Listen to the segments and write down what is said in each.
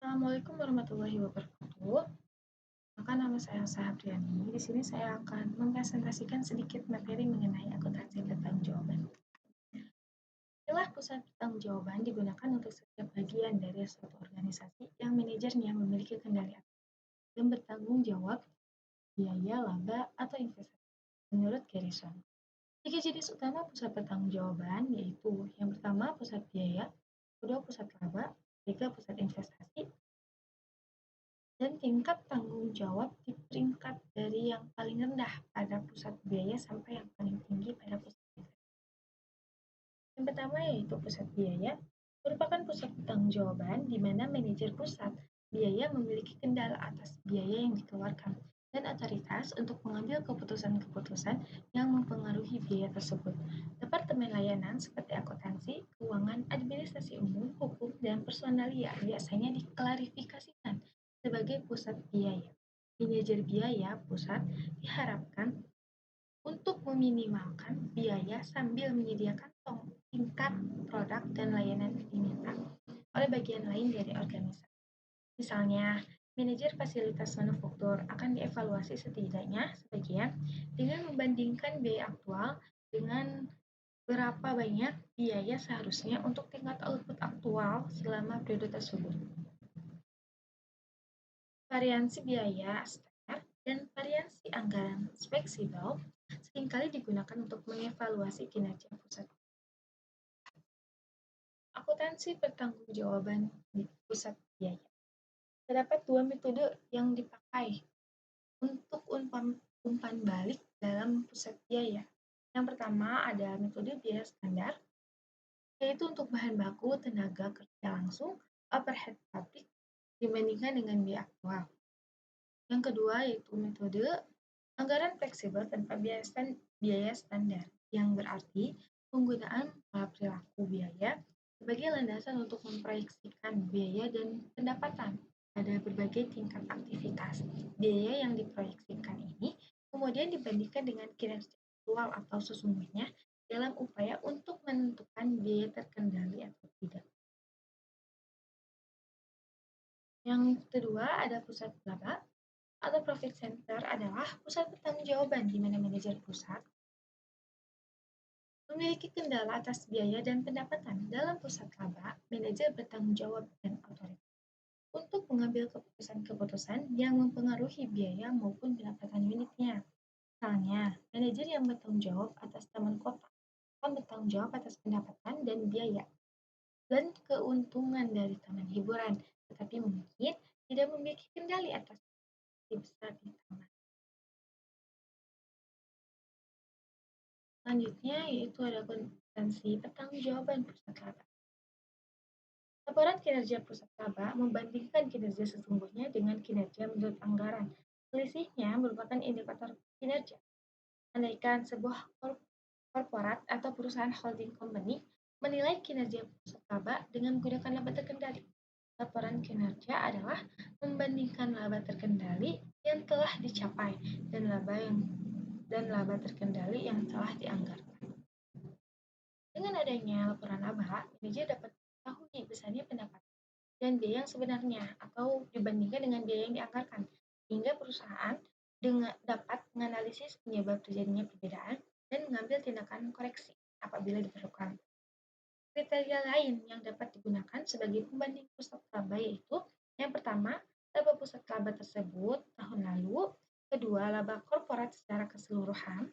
Assalamualaikum warahmatullahi wabarakatuh. Maka nama saya Sahabriani. Di sini saya akan mempresentasikan sedikit materi mengenai akuntansi pertanggungjawaban. Istilah pusat pertanggungjawaban digunakan untuk setiap bagian dari suatu organisasi yang manajernya memiliki kendali dan bertanggung jawab biaya, laba, atau investasi. Menurut Garrison, tiga jenis utama pusat pertanggungjawaban yaitu yang pertama pusat biaya, kedua pusat laba, ketiga pusat investasi, dan tingkat tanggung jawab di peringkat dari yang paling rendah pada pusat biaya sampai yang paling tinggi pada pusat investasi. Yang pertama yaitu pusat biaya, merupakan pusat pertanggungjawaban di mana manajer pusat biaya memiliki kendali atas biaya yang dikeluarkan dan otoritas untuk mengambil keputusan-keputusan yang mempengaruhi biaya tersebut. Departemen layanan seperti akuntansi, keuangan, administrasi umum, hukum, dan personalia biasanya diklarifikasikan sebagai pusat biaya. Manajer biaya pusat diharapkan untuk meminimalkan biaya sambil menyediakan tingkat produk dan layanan yang diminta oleh bagian lain dari organisasi. Misalnya, manajer fasilitas manufaktur akan dievaluasi setidaknya sebagian dengan membandingkan biaya aktual dengan berapa banyak biaya seharusnya untuk tingkat output aktual selama periode tersebut. Variansi biaya standar dan variansi anggaran fleksibel seringkali digunakan untuk mengevaluasi kinerja pusat. Akuntansi pertanggungjawaban di pusat biaya. Terdapat dua metode yang dipakai untuk umpan balik dalam pusat biaya. Yang pertama ada metode biaya standar, yaitu untuk bahan baku, tenaga kerja langsung, overhead pabrik dibandingkan dengan biaya aktual. Yang kedua yaitu metode anggaran fleksibel tanpa biaya standar, yang berarti penggunaan pola perilaku biaya sebagai landasan untuk memproyeksikan biaya dan pendapatan pada berbagai tingkat aktivitas. Biaya yang diproyeksikan ini kemudian dibandingkan dengan kinerja aktual atau sesungguhnya dalam upaya untuk menentukan biaya terkendali atau tidak. Yang kedua ada pusat laba atau profit center adalah pusat pertanggungjawaban di mana manajer pusat memiliki kendala atas biaya dan pendapatan. Dalam pusat laba, manajer bertanggung jawab dan otoritas untuk mengambil keputusan-keputusan yang mempengaruhi biaya maupun pendapatan unitnya. Misalnya, manajer yang bertanggung jawab atas taman kota akan bertanggung jawab atas pendapatan dan biaya dan keuntungan dari taman hiburan, tetapi mungkin tidak memiliki kendali atas besar di taman. Selanjutnya yaitu ada kompetensi pertanggungjawaban pusat laba. Laporan kinerja pusat laba membandingkan kinerja sesungguhnya dengan kinerja menurut anggaran. Selisihnya merupakan indikator kinerja. Andaikan sebuah korporat atau perusahaan holding company menilai kinerja pusat laba dengan menggunakan laba terkendali. Laporan kinerja adalah membandingkan laba terkendali yang telah dicapai dan laba terkendali yang telah dianggarkan. Dengan adanya laporan laba, manajer dapat mengetahui besarnya pendapatan dan biaya yang sebenarnya atau dibandingkan dengan biaya yang dianggarkan, sehingga perusahaan dapat menganalisis penyebab terjadinya perbedaan dan mengambil tindakan koreksi apabila diperlukan. Kriteria lain yang dapat digunakan sebagai pembanding pusat laba yaitu yang pertama, laba pusat laba tersebut tahun lalu, kedua, laba korporat secara keseluruhan,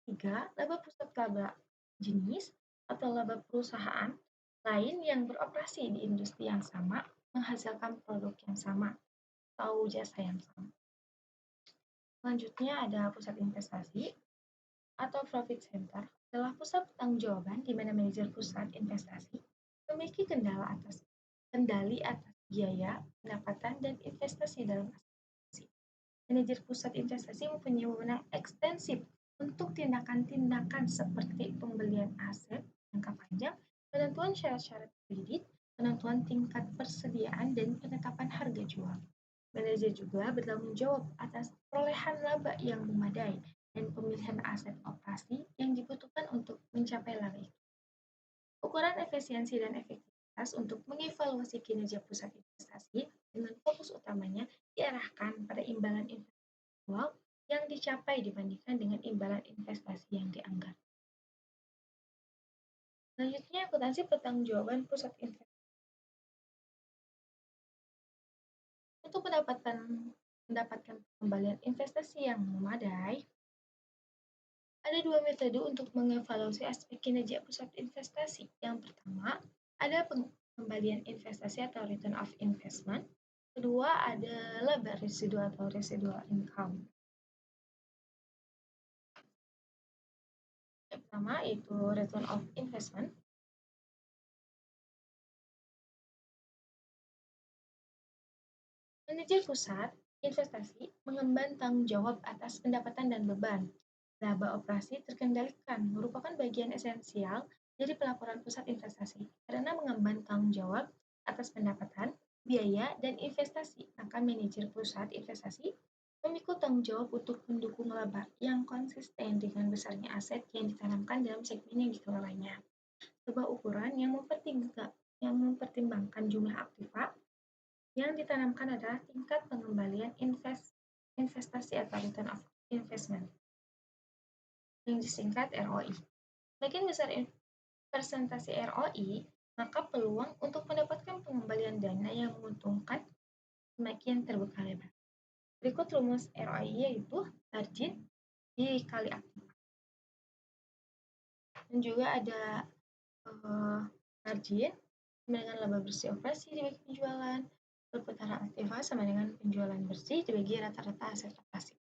tiga, laba pusat laba jenis atau laba perusahaan lain yang beroperasi di industri yang sama menghasilkan produk yang sama atau jasa yang sama. Selanjutnya ada pusat investasi atau profit center adalah pusat pertanggungjawaban di mana manajer pusat investasi memiliki kendali atas biaya, pendapatan, dan investasi dalam aset. Manajer pusat investasi mempunyai wewenang ekstensif untuk tindakan-tindakan seperti pembelian aset jangka panjang, penentuan syarat-syarat kredit, penentuan tingkat persediaan, dan penetapan harga jual. Manajer juga bertanggung jawab atas perolehan laba yang memadai dan pemilihan aset operasi yang dibutuhkan untuk mencapai laba itu. Ukuran efisiensi dan efektivitas untuk mengevaluasi kinerja pusat investasi dengan fokus utamanya diarahkan pada imbalan intelektual yang dicapai dibandingkan dengan imbalan investasi yang dianggar. Selanjutnya, akuntansi pertanggungjawaban pusat investasi. Untuk mendapatkan pengembalian investasi yang memadai, ada dua metode untuk mengevaluasi aspek kinerja pusat investasi. Yang pertama, ada pengembalian investasi atau return of investment. Kedua, ada laba residu atau residual income. Yang pertama yaitu return of investment. Manajer pusat investasi mengemban tanggung jawab atas pendapatan dan beban. Laba operasi terkendalikan merupakan bagian esensial dari pelaporan pusat investasi karena mengemban tanggung jawab atas pendapatan, biaya, dan investasi. Maka manajer pusat investasi memikul tanggung jawab untuk mendukung laba yang konsisten dengan besarnya aset yang ditanamkan dalam segmen yang dikelolanya. Sebuah ukuran yang mempertimbangkan jumlah aktiva yang ditanamkan adalah tingkat pengembalian investasi atau return of investment, yang disingkat ROI. Semakin besar persentase ROI, maka peluang untuk mendapatkan pengembalian dana yang menguntungkan semakin terbuka lebar. Berikut rumus ROI yaitu margin dikali aktiva. Dan juga ada margin sama dengan laba bersih operasi dibagi penjualan, perputaran aktiva sama dengan penjualan bersih dibagi rata-rata aset operasi.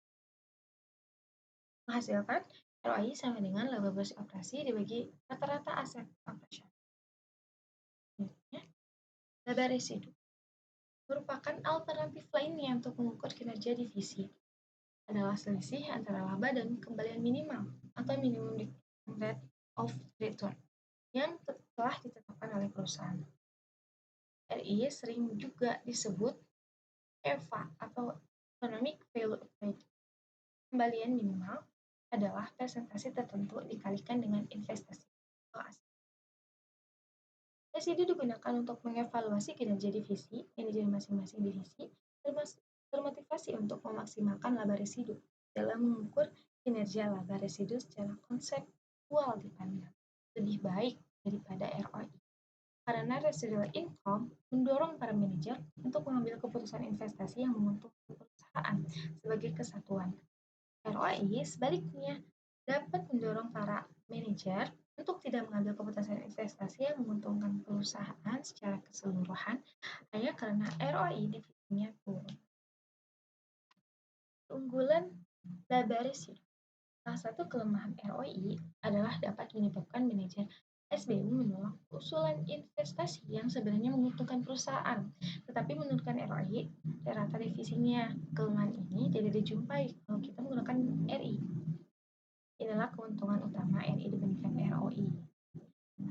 Menghasilkan ROI sama dengan laba bersih operasi dibagi rata-rata aset operasional. Selanjutnya, laba residu merupakan alternatif lainnya untuk mengukur kinerja divisi. Adalah selisih antara laba dan kembalian minimal atau minimum rate of return yang telah ditetapkan oleh perusahaan. RI sering juga disebut EVA atau Economic Value Equation. Kembalian minimal adalah presentasi tertentu dikalikan dengan investasi atau aset. Residu digunakan untuk mengevaluasi kinerja divisi, manajer masing-masing divisi termotivasi untuk memaksimalkan laba residu dalam mengukur kinerja laba residu secara konseptual dipandang lebih baik daripada ROI. Karena residual income mendorong para manajer untuk mengambil keputusan investasi yang menguntungkan perusahaan sebagai kesatuan. ROI sebaliknya dapat mendorong para manajer untuk tidak mengambil keputusan investasi yang menguntungkan perusahaan secara keseluruhan hanya karena ROI divisinya turun. Keunggulan laba residu. Salah satu kelemahan ROI adalah dapat menyebabkan manajer SBU menolak usulan investasi yang sebenarnya menguntungkan perusahaan, tetapi menurunkan ROI rata divisinya. Kelemahan ini tidak dijumpai kalau kita menggunakan RI. Inilah keuntungan utama RI dibandingkan ROI.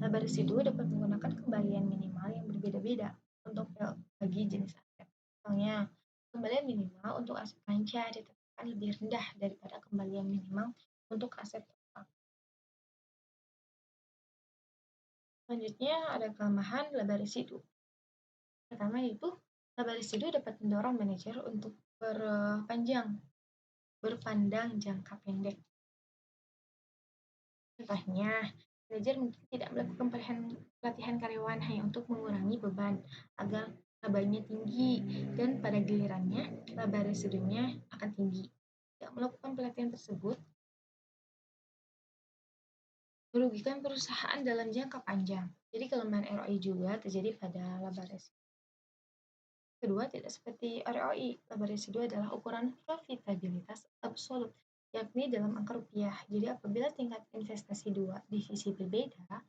Laba residu dapat menggunakan kembalian minimal yang berbeda-beda untuk bagi jenis aset. Misalnya, kembalian minimal untuk aset panca ditetapkan lebih rendah daripada kembalian minimal untuk aset tetap. Selanjutnya ada kelemahan laba residu. Pertama yaitu laba residu dapat mendorong manajer untuk berpandang jangka pendek. Contohnya, manajer mungkin tidak melakukan pelatihan karyawan hanya untuk mengurangi beban agar labanya tinggi dan pada gilirannya laba residunya akan tinggi. Tidak melakukan pelatihan tersebut merugikan perusahaan dalam jangka panjang. Jadi kelemahan ROI juga terjadi pada laba residu. Kedua, tidak seperti ROI, laba residu adalah ukuran profitabilitas absolut, yakni dalam angka rupiah. Jadi apabila tingkat investasi dua divisi berbeda,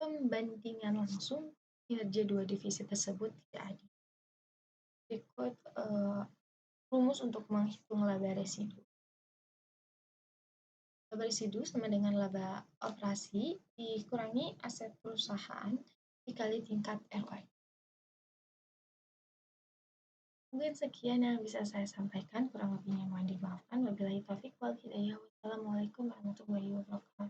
pembandingan langsung kinerja dua divisi tersebut tidak adil. Berikut rumus untuk menghitung laba residu. Laba residu sama dengan laba operasi dikurangi aset perusahaan dikali tingkat ROI. Mungkin sekian yang bisa saya sampaikan, kurang lebihnya mohon dimaafkan. Wabillahi taufiq wal hidayah. Wassalamualaikum warahmatullahi wabarakatuh.